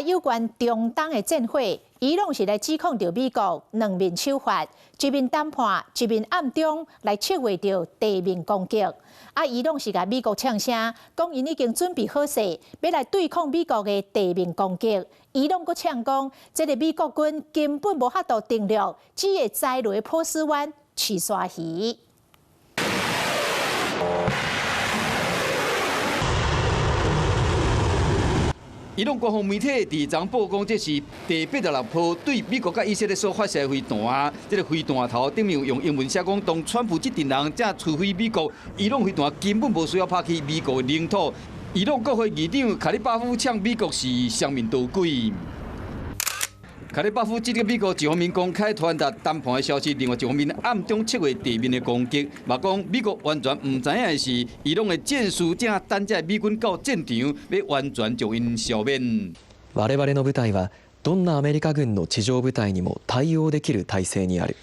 有關中東的戰火，伊攏是來指控着美國兩面手法，一面談判，一面暗中來策劃着地面攻擊。伊攏是甲美國嗆聲，講因已經準備好勢，要來對抗美國的地面攻擊。伊攏閣嗆講，這個美國軍根本無法度定落，只會栽落波斯灣吃沙魚。伊朗官方媒體佇昨報講，這是第86波對美國甲以色列所發射的飛彈。這個飛彈頭頂面用英文寫講，當川普這陣人正除非美國，伊朗飛彈根本無需要拍去美國的領土。伊朗國會議長卡里巴夫嗆美國是雙面刀鬼。卡里巴夫這個美國一方面公開傳達談判的消息，另外一方面暗中策劃地面的攻擊，嘛講美國完全唔知影的是，伊朗的戰術正等這美軍到戰場，要完全將因消滅。我々の部隊はどんなアメリカ軍の地上部隊にも対応できる態勢にある。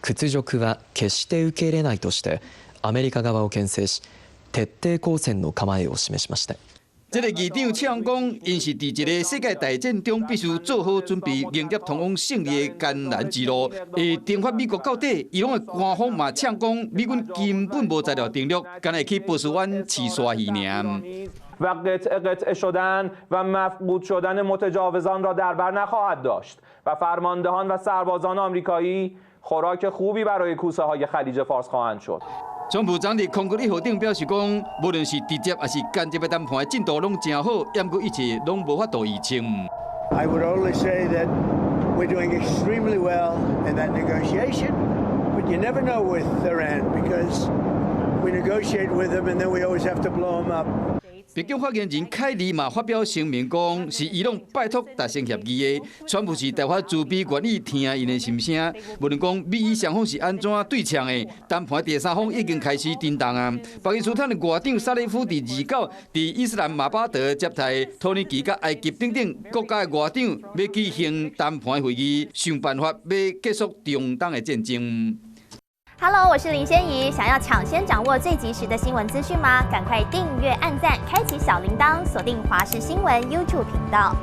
屈辱は決して受け入れないとして、アメリカ側を牽制し、徹底抗戦の構えを示しました。這個議長嗆講，因是佇一個世界大戰中必須做好準備，迎接通往勝利的艱難之路。會征服美國到底，伊朗的官方嘛嗆講，美軍根本無材料定落，干會去波斯灣吃沙魚爾。و قطعه شدن و مفقود شدن متجاوزان را در بر نخواهد داشت و فرماندهان و سربازان آمریکایی خوراک خوبی برای کوسه های خلیج فارس خواهند شد. 川普總理空格一號頂表示講，無論是直接還是間接的談判的進度攏真好，不過一切攏無法度議清。I would only say that we're doing extremely well in that negotiation, but you never know with Iran because we negotiate with them and then we always have to blow them up. 白宮發言人凱利嘛發表聲明講，是伊朗拜託達成協議的。川普是台灣自卑願意聽因的心聲。無論講美伊雙方是安怎對嗆的，談判第三方已經開始震動啊。巴基斯坦的外長沙利夫佇29佇伊斯蘭馬巴德接待土耳其甲埃及等等國家的外長，要舉行談判會議，想辦法要結束中東的戰爭。Hello， 我是林仙怡。想要搶先掌握最及時的新聞資訊嗎？趕快訂閱、按讚、開啟小鈴鐺，鎖定華視新聞 YouTube 頻道。